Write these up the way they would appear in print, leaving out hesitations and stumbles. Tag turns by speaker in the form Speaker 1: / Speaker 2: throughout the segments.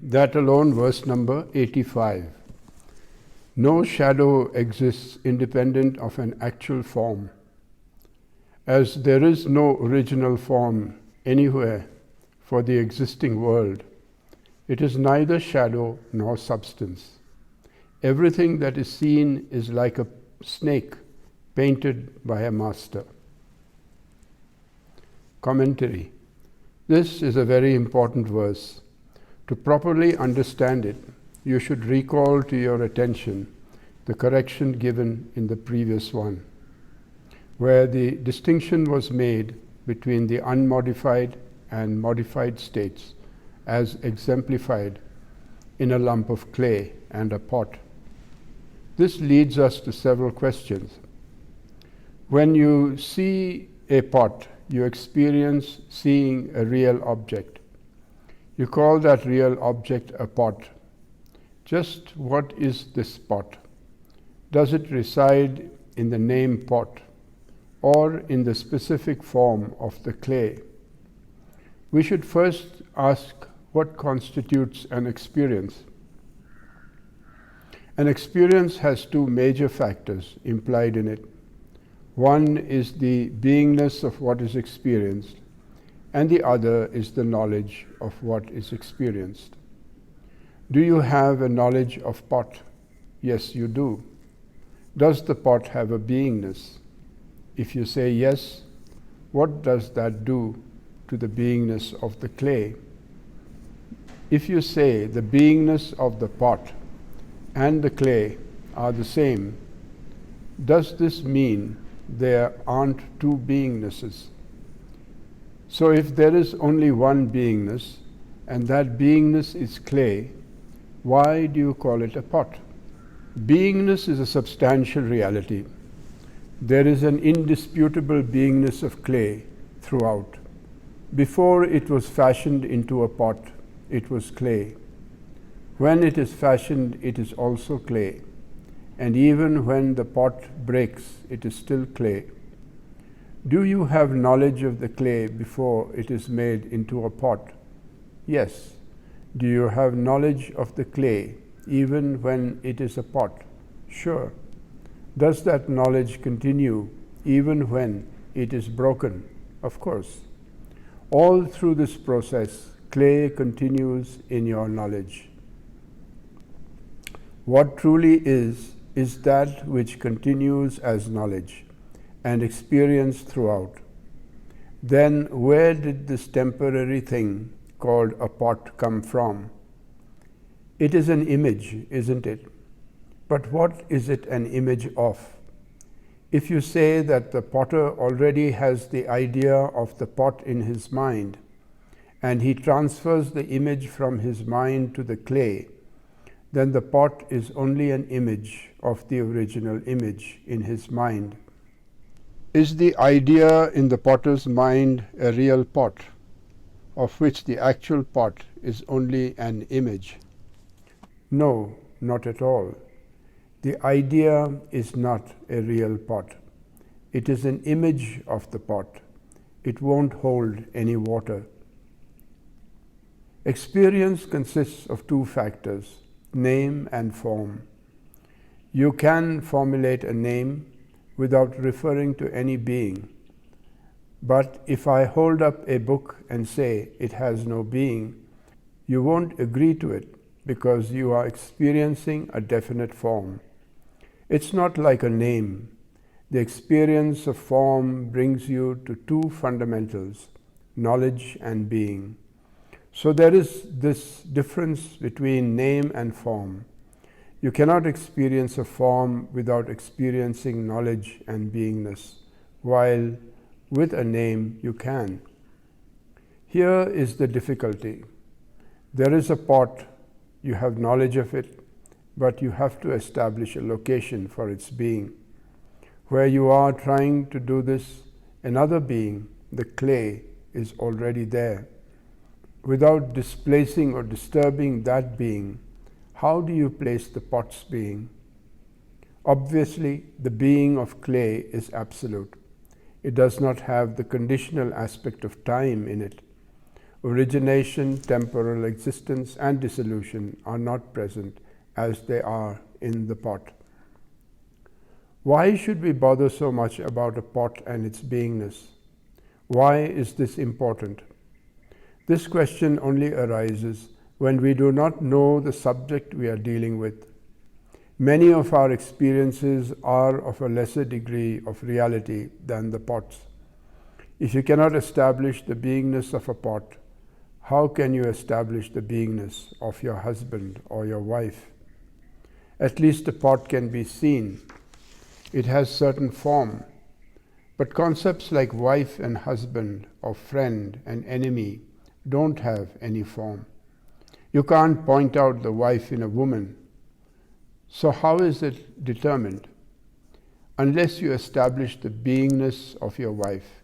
Speaker 1: That alone, verse number 85. No shadow exists independent of an actual form. As there is no original form anywhere for the existing world, it is neither shadow nor substance. Everything that is seen is like a snake painted by a master. Commentary. This is a very important verse. To properly understand it, you should recall to your attention the correction given in the previous one, where the distinction was made between the unmodified and modified states as exemplified in a lump of clay and a pot. This leads us to several questions. When you see a pot, you experience seeing a real object. You call that real object a pot. Just what is this pot? Does it reside in the name pot or in the specific form of the clay? We should first ask what constitutes an experience. An experience has two major factors implied in it. One is the beingness of what is experienced, and the other is the knowledge of what is experienced. Do you have a knowledge of pot? Yes, you do. Does the pot have a beingness? If you say yes, what does that do to the beingness of the clay? If you say the beingness of the pot and the clay are the same, does this mean there aren't two beingnesses? So if there is only one beingness, and that beingness is clay, why do you call it a pot? Beingness is a substantial reality. There is an indisputable beingness of clay throughout. Before it was fashioned into a pot, it was clay. When it is fashioned, it is also clay. And even when the pot breaks, it is still clay. Do you have knowledge of the clay before it is made into a pot? Yes. Do you have knowledge of the clay even when it is a pot? Sure. Does that knowledge continue even when it is broken? Of course. All through this process, clay continues in your knowledge. What truly is that which continues as knowledge and experience throughout. Then where did this temporary thing called a pot come from? It is an image, isn't it? But what is it an image of? If you say that the potter already has the idea of the pot in his mind, and he transfers the image from his mind to the clay, then the pot is only an image of the original image in his mind. Is the idea in the potter's mind a real pot, of which the actual pot is only an image? No, not at all. The idea is not a real pot. It is an image of the pot. It won't hold any water. Experience consists of two factors, name and form. You can formulate a name without referring to any being. But if I hold up a book and say it has no being, you won't agree to it because you are experiencing a definite form. It's not like a name. The experience of form brings you to two fundamentals, knowledge and being. So there is this difference between name and form. You cannot experience a form without experiencing knowledge and beingness, while with a name you can. Here is the difficulty. There is a pot, you have knowledge of it, but you have to establish a location for its being. Where you are trying to do this, another being, the clay, is already there. Without displacing or disturbing that being, how do you place the pot's being? Obviously, the being of clay is absolute. It does not have the conditional aspect of time in it. Origination, temporal existence, and dissolution are not present as they are in the pot. Why should we bother so much about a pot and its beingness? Why is this important? This question only arises when we do not know the subject we are dealing with. Many of our experiences are of a lesser degree of reality than the pots. If you cannot establish the beingness of a pot, how can you establish the beingness of your husband or your wife? At least the pot can be seen. It has certain form. But concepts like wife and husband, or friend and enemy, don't have any form. You can't point out the wife in a woman. So how is it determined? Unless you establish the beingness of your wife,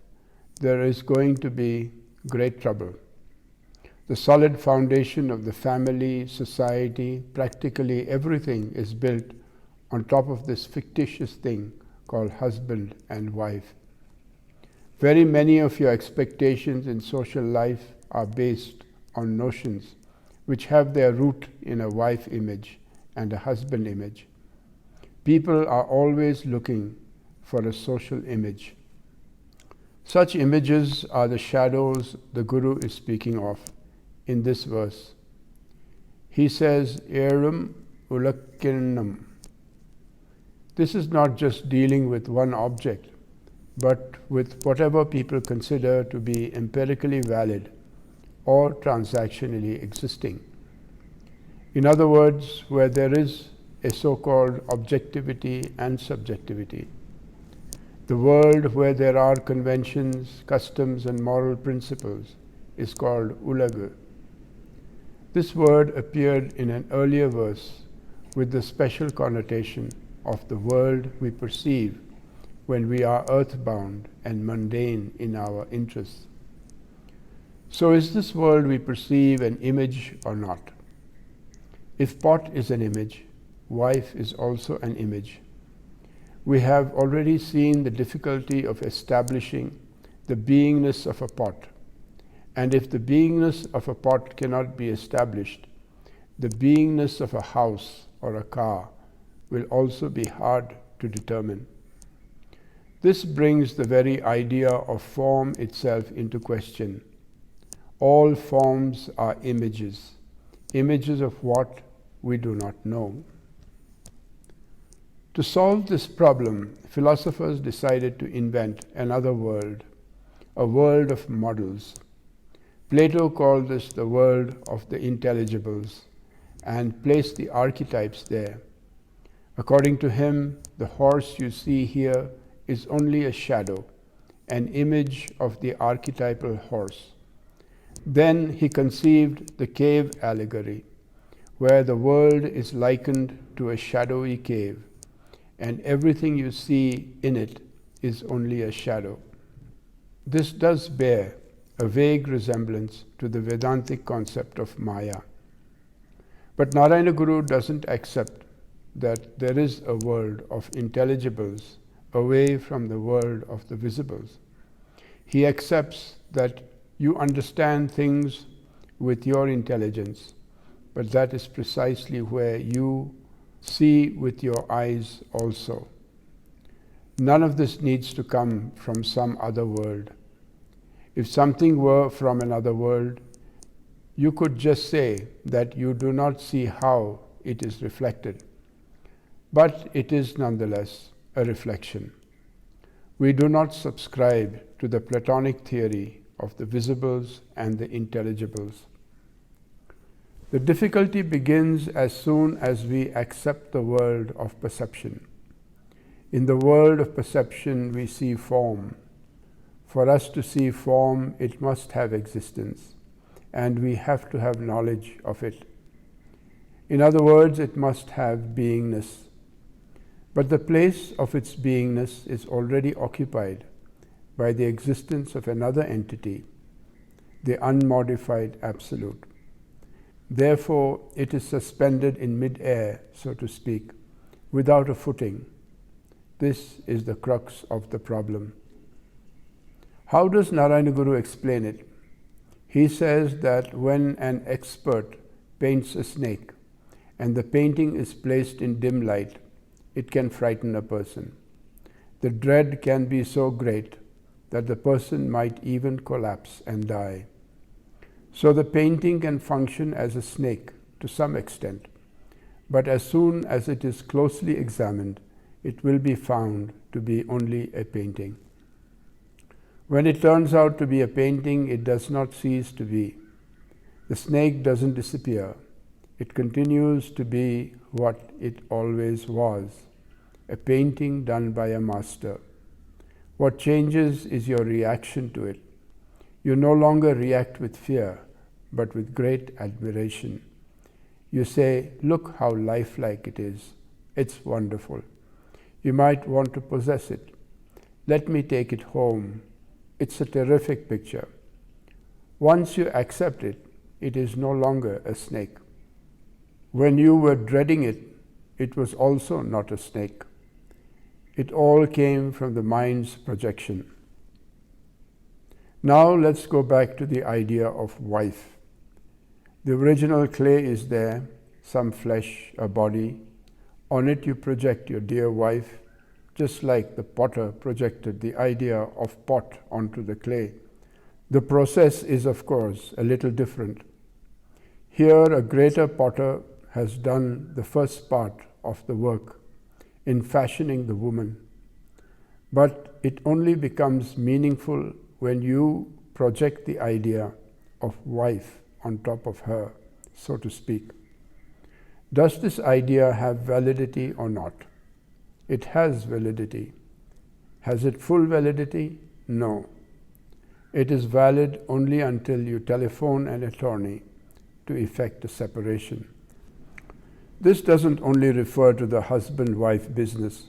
Speaker 1: there is going to be great trouble. The solid foundation of the family, society, practically everything is built on top of this fictitious thing called husband and wife. Very many of your expectations in social life are based on notions which have their root in a wife image and a husband image. People are always looking for a social image. Such images are the shadows the Guru is speaking of in this verse. He says, Erum Ulakirnam. This is not just dealing with one object, but with whatever people consider to be empirically valid or transactionally existing. In other words, where there is a so-called objectivity and subjectivity. The world where there are conventions, customs, and moral principles is called Ulagu. This word appeared in an earlier verse with the special connotation of the world we perceive when we are earthbound and mundane in our interests. So is this world we perceive an image or not? If pot is an image, wife is also an image. We have already seen the difficulty of establishing the beingness of a pot. And if the beingness of a pot cannot be established, the beingness of a house or a car will also be hard to determine. This brings the very idea of form itself into question. All forms are images, images of what we do not know. To solve this problem, philosophers decided to invent another world, a world of models. Plato called this the world of the intelligibles and placed the archetypes there. According to him, the horse you see here is only a shadow, an image of the archetypal horse. Then he conceived the cave allegory, where the world is likened to a shadowy cave, and everything you see in it is only a shadow. This does bear a vague resemblance to the Vedantic concept of Maya. But Narayana Guru doesn't accept that there is a world of intelligibles away from the world of the visibles. He accepts that you understand things with your intelligence, but that is precisely where you see with your eyes also. None of this needs to come from some other world. If something were from another world, you could just say that you do not see how it is reflected. But it is nonetheless a reflection. We do not subscribe to the Platonic theory of the visibles and the intelligibles. The difficulty begins as soon as we accept the world of perception. In the world of perception, we see form. For us to see form, it must have existence, and we have to have knowledge of it. In other words, it must have beingness. But the place of its beingness is already occupied by the existence of another entity, the unmodified Absolute. Therefore, it is suspended in mid-air, so to speak, without a footing. This is the crux of the problem. How does Narayana Guru explain it? He says that when an expert paints a snake and the painting is placed in dim light, it can frighten a person. The dread can be so great that the person might even collapse and die. So the painting can function as a snake to some extent, but as soon as it is closely examined, it will be found to be only a painting. When it turns out to be a painting, it does not cease to be. The snake doesn't disappear. It continues to be what it always was, a painting done by a master. What changes is your reaction to it. You no longer react with fear, but with great admiration. You say, "Look how lifelike it is. It's wonderful." You might want to possess it. "Let me take it home. It's a terrific picture." Once you accept it, it is no longer a snake. When you were dreading it, it was also not a snake. It all came from the mind's projection. Now let's go back to the idea of wife. The original clay is there, some flesh, a body. On it you project your dear wife, just like the potter projected the idea of pot onto the clay. The process is, of course, a little different. Here a greater potter has done the first part of the work in fashioning the woman. But it only becomes meaningful when you project the idea of wife on top of her, so to speak. Does this idea have validity or not? It has validity. Has it full validity? No. It is valid only until you telephone an attorney to effect a separation. This doesn't only refer to the husband-wife business,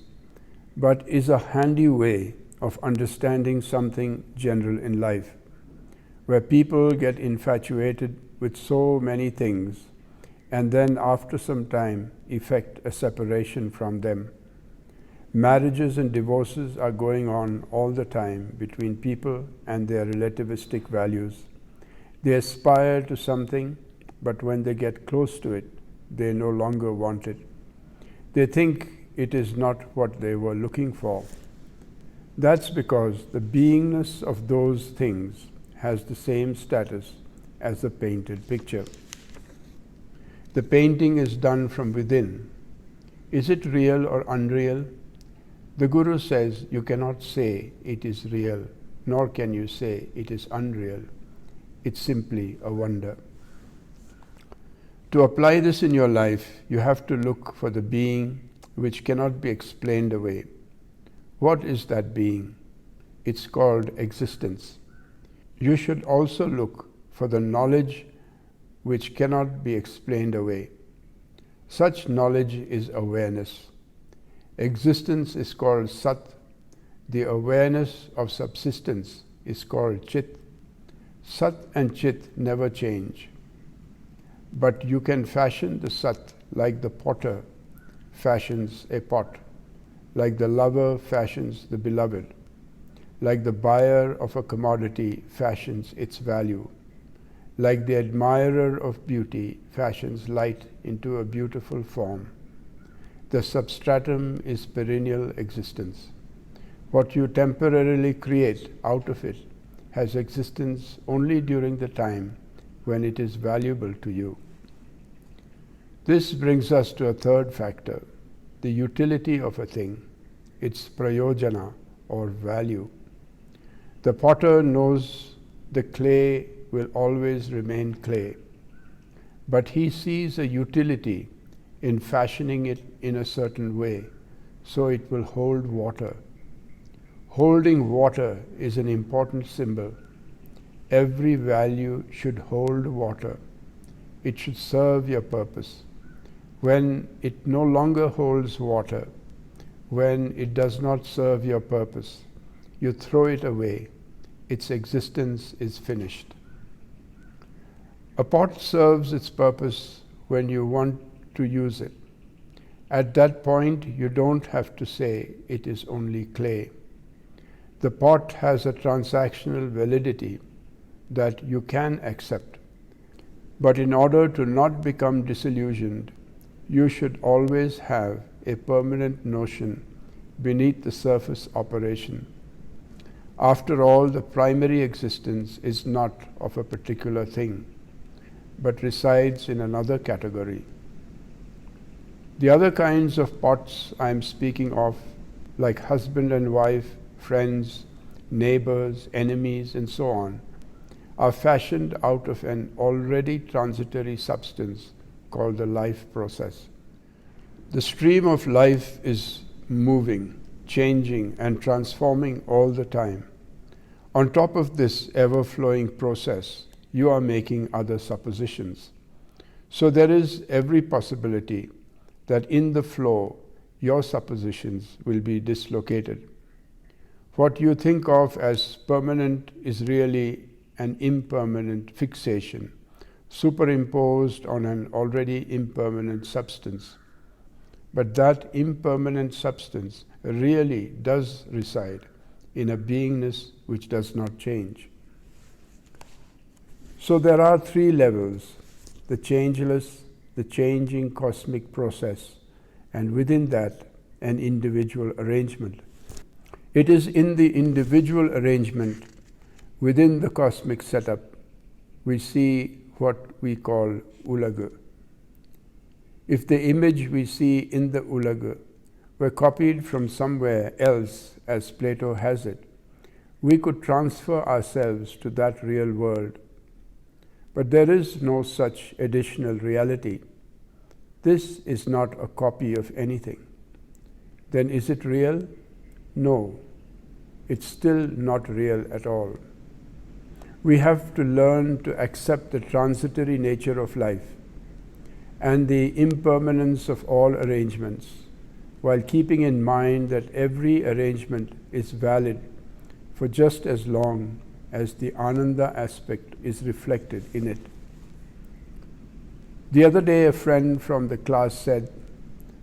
Speaker 1: but is a handy way of understanding something general in life, where people get infatuated with so many things and then after some time effect a separation from them. Marriages and divorces are going on all the time between people and their relativistic values. They aspire to something, but when they get close to it, they no longer want it. They think it is not what they were looking for. That's because the beingness of those things has the same status as the painted picture. The painting is done from within. Is it real or unreal? The Guru says you cannot say it is real, nor can you say it is unreal. It's simply a wonder. To apply this in your life, you have to look for the being which cannot be explained away. What is that being? It's called existence. You should also look for the knowledge which cannot be explained away. Such knowledge is awareness. Existence is called Sat. The awareness of subsistence is called Chit. Sat and Chit never change. But you can fashion the Sat like the potter fashions a pot, like the lover fashions the beloved, like the buyer of a commodity fashions its value, like the admirer of beauty fashions light into a beautiful form. The substratum is perennial existence. What you temporarily create out of it has existence only during the time when it is valuable to you. This brings us to a third factor, the utility of a thing, its prayojana or value. The potter knows the clay will always remain clay, but he sees a utility in fashioning it in a certain way so it will hold water. Holding water is an important symbol. Every value should hold water. It should serve your purpose. When it no longer holds water, when it does not serve your purpose, you throw it away. Its existence is finished. A pot serves its purpose when you want to use it. At that point, you don't have to say it is only clay. The pot has a transactional validity that you can accept. But in order to not become disillusioned, you should always have a permanent notion beneath the surface operation. After all, the primary existence is not of a particular thing, but resides in another category. The other kinds of pots I am speaking of, like husband and wife, friends, neighbors, enemies, and so on, are fashioned out of an already transitory substance called the life process. The stream of life is moving, changing, and transforming all the time. On top of this ever-flowing process, you are making other suppositions. So there is every possibility that in the flow, your suppositions will be dislocated. What you think of as permanent is really an impermanent fixation, superimposed on an already impermanent substance. But that impermanent substance really does reside in a beingness which does not change. So there are three levels: the changeless, the changing cosmic process, and within that, an individual arrangement. It is in the individual arrangement within the cosmic setup we see what we call ulaga. If the image we see in the ulaga were copied from somewhere else, as Plato has it, we could transfer ourselves to that real world. But there is no such additional reality. This is not a copy of anything. Then is it real? No, it's still not real at all. We have to learn to accept the transitory nature of life and the impermanence of all arrangements, while keeping in mind that every arrangement is valid for just as long as the Ananda aspect is reflected in it. The other day, a friend from the class said,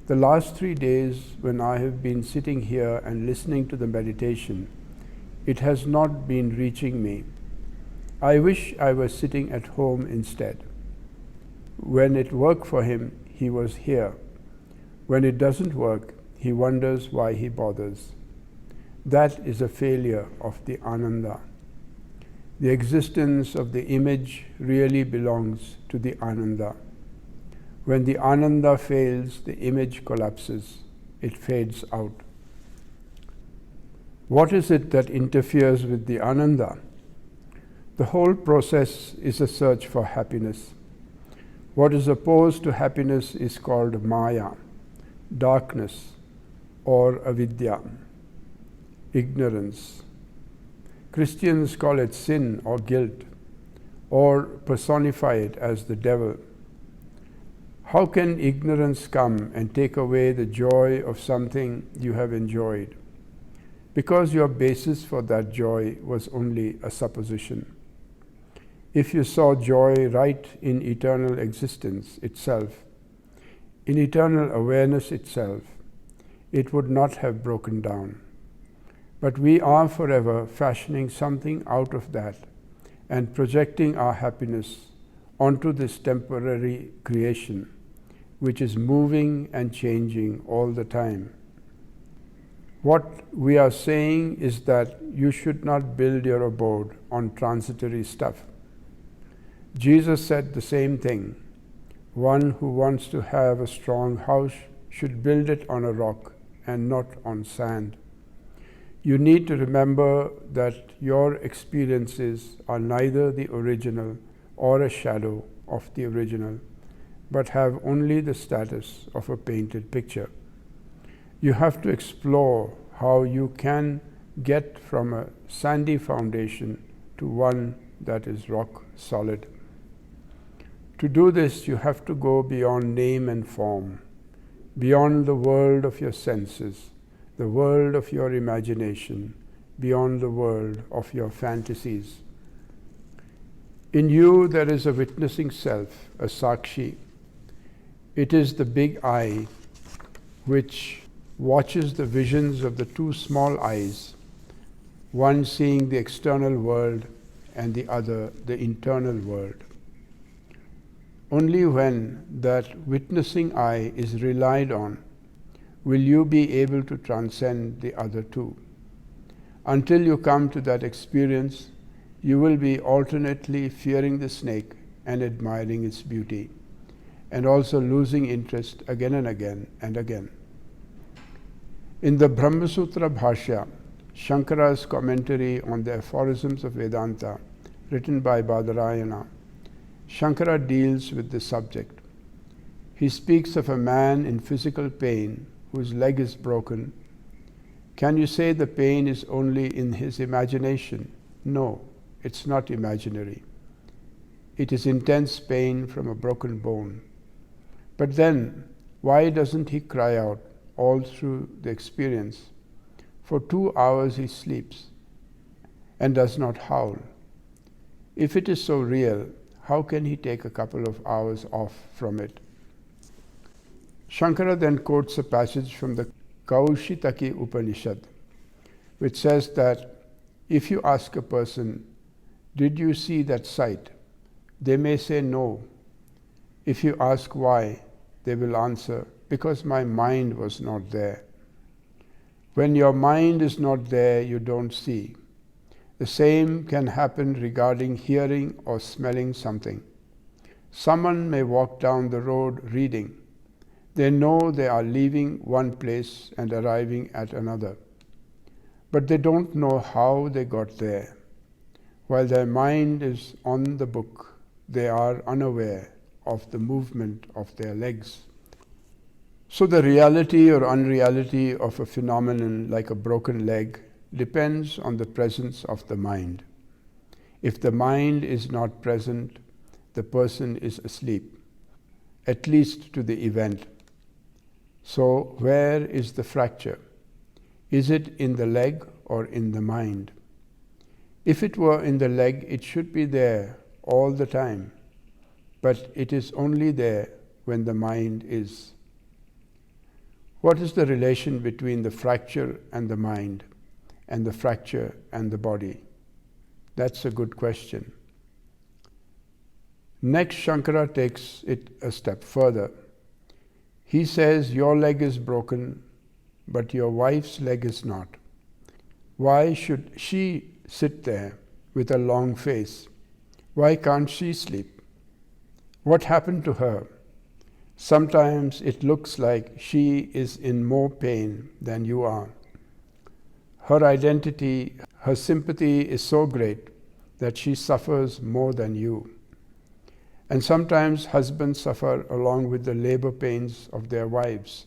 Speaker 1: "The last 3 days when I have been sitting here and listening to the meditation, it has not been reaching me. I wish I was sitting at home instead." When it worked for him, he was here. When it doesn't work, he wonders why he bothers. That is a failure of the Ananda. The existence of the image really belongs to the Ananda. When the Ananda fails, the image collapses. It fades out. What is it that interferes with the Ananda? The whole process is a search for happiness. What is opposed to happiness is called Maya, darkness, or avidya, ignorance. Christians call it sin or guilt, or personify it as the devil. How can ignorance come and take away the joy of something you have enjoyed? Because your basis for that joy was only a supposition. If you saw joy right in eternal existence itself, in eternal awareness itself, it would not have broken down. But we are forever fashioning something out of that and projecting our happiness onto this temporary creation, which is moving and changing all the time. What we are saying is that you should not build your abode on transitory stuff. Jesus said the same thing. One who wants to have a strong house should build it on a rock and not on sand. You need to remember that your experiences are neither the original or a shadow of the original, but have only the status of a painted picture. You have to explore how you can get from a sandy foundation to one that is rock solid. To do this, you have to go beyond name and form, beyond the world of your senses, the world of your imagination, beyond the world of your fantasies. In you there is a witnessing self, a sakshi. It is the big I which watches the visions of the two small eyes, one seeing the external world and the other the internal world. Only when that witnessing eye is relied on will you be able to transcend the other two. Until you come to that experience, you will be alternately fearing the snake and admiring its beauty, and also losing interest again and again and again. In the Brahmasutra Bhashya, Shankara's commentary on the aphorisms of Vedanta, written by Badarayana, Shankara deals with this subject. He speaks of a man in physical pain whose leg is broken. Can you say the pain is only in his imagination? No, it's not imaginary. It is intense pain from a broken bone. But then, why doesn't he cry out all through the experience? For 2 hours he sleeps and does not howl. If it is so real, how can he take a couple of hours off from it? Shankara then quotes a passage from the Kaushitaki Upanishad, which says that if you ask a person, "Did you see that sight?" they may say no. If you ask why, they will answer, "Because my mind was not there." When your mind is not there, you don't see. The same can happen regarding hearing or smelling something. Someone may walk down the road reading. They know they are leaving one place and arriving at another, but they don't know how they got there. While their mind is on the book, they are unaware of the movement of their legs. So the reality or unreality of a phenomenon like a broken leg depends on the presence of the mind. If the mind is not present, the person is asleep, at least to the event. So where is the fracture? Is it in the leg or in the mind? If it were in the leg, it should be there all the time, but it is only there when the mind is. What is the relation between the fracture and the mind, and the fracture and the body? That's a good question. Next, Shankara takes it a step further. He says your leg is broken, but your wife's leg is not. Why should she sit there with a long face? Why can't she sleep? What happened to her? Sometimes it looks like she is in more pain than you are. Her identity, her sympathy is so great that she suffers more than you. And sometimes husbands suffer along with the labor pains of their wives.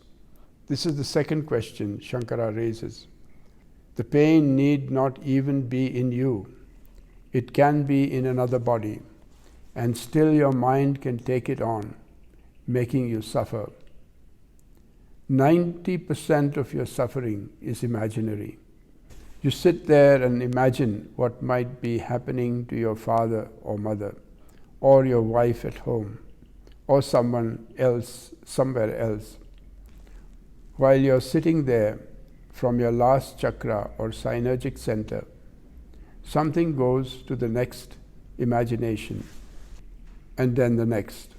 Speaker 1: This is the second question Shankara raises. The pain need not even be in you. It can be in another body, and still your mind can take it on, making you suffer. 90% of your suffering is imaginary. You sit there and imagine what might be happening to your father or mother, or your wife at home, or someone else somewhere else. While you're sitting there, from your last chakra or synergic center, something goes to the next imagination, and then the next.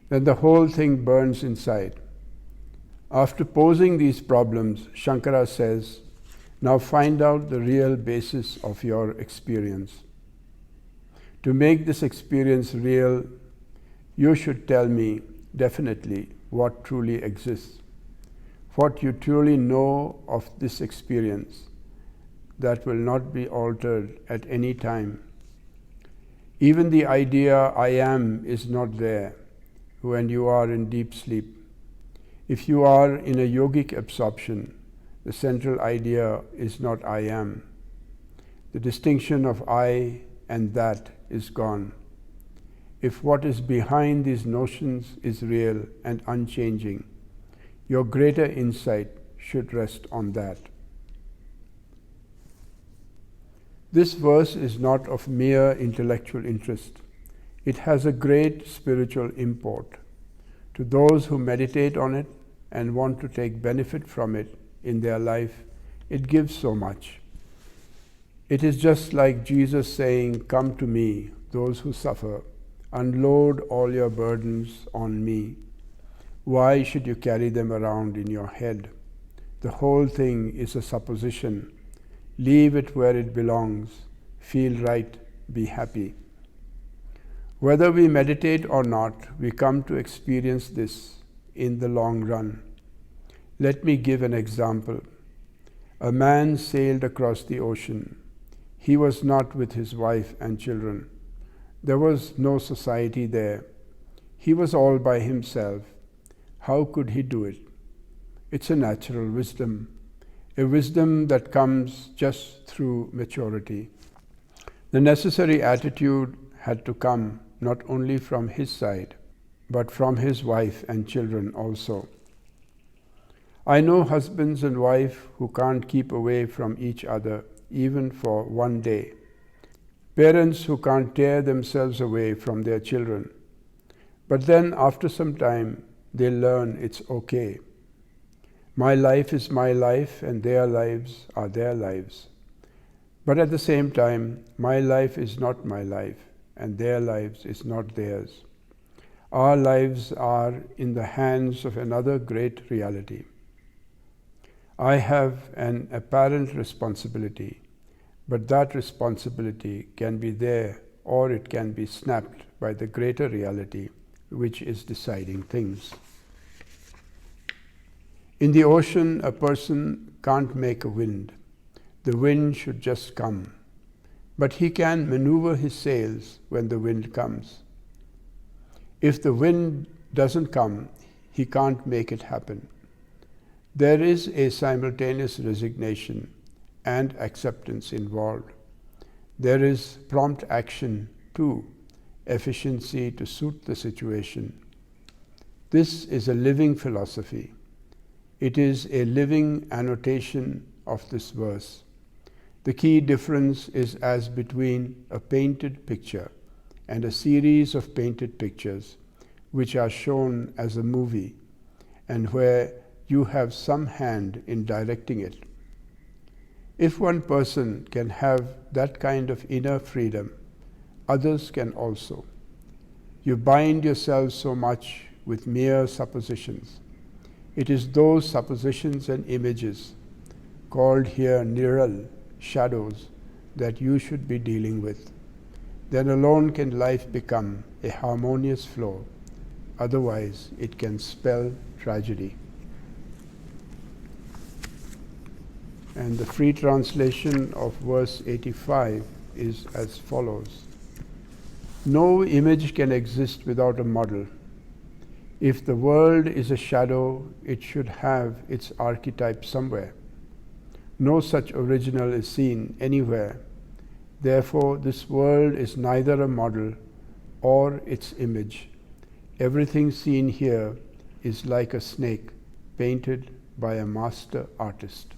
Speaker 1: Then the whole thing burns inside. After posing these problems, Shankara says, now find out the real basis of your experience. To make this experience real, you should tell me definitely what truly exists, what you truly know of this experience that will not be altered at any time. Even the idea I am is not there when you are in deep sleep. If you are in a yogic absorption, the central idea is not I am. The distinction of I and that is gone. If what is behind these notions is real and unchanging, your greater insight should rest on that. This verse is not of mere intellectual interest. It has a great spiritual import. To those who meditate on it and want to take benefit from it in their life, it gives so much. It is just like Jesus saying, "Come to me, those who suffer, unload all your burdens on me. Why should you carry them around in your head? The whole thing is a supposition. Leave it where it belongs. Feel right, be happy." Whether we meditate or not, we come to experience this in the long run. Let me give an example. A man sailed across the ocean. He was not with his wife and children. There was no society there. He was all by himself. How could he do it? It's a natural wisdom, a wisdom that comes just through maturity. The necessary attitude had to come not only from his side, but from his wife and children also. I know husbands and wives who can't keep away from each other even for one day. Parents who can't tear themselves away from their children. But then after some time, they learn it's okay. My life is my life and their lives are their lives. But at the same time, my life is not my life and their lives is not theirs. Our lives are in the hands of another great reality. I have an apparent responsibility, but that responsibility can be there or it can be snapped by the greater reality which is deciding things. In the ocean, a person can't make a wind. The wind should just come. But he can maneuver his sails when the wind comes. If the wind doesn't come, he can't make it happen. There is a simultaneous resignation and acceptance involved. There is prompt action too, efficiency to suit the situation. This is a living philosophy. It is a living annotation of this verse. The key difference is as between a painted picture and a series of painted pictures which are shown as a movie and where you have some hand in directing it. If one person can have that kind of inner freedom, others can also. You bind yourselves so much with mere suppositions. It is those suppositions and images, called here niral, shadows, that you should be dealing with. Then alone can life become a harmonious flow. Otherwise, it can spell tragedy. And the free translation of verse 85 is as follows. No image can exist without a model. If the world is a shadow, it should have its archetype somewhere. No such original is seen anywhere. Therefore, this world is neither a model or its image. Everything seen here is like a snake painted by a master artist.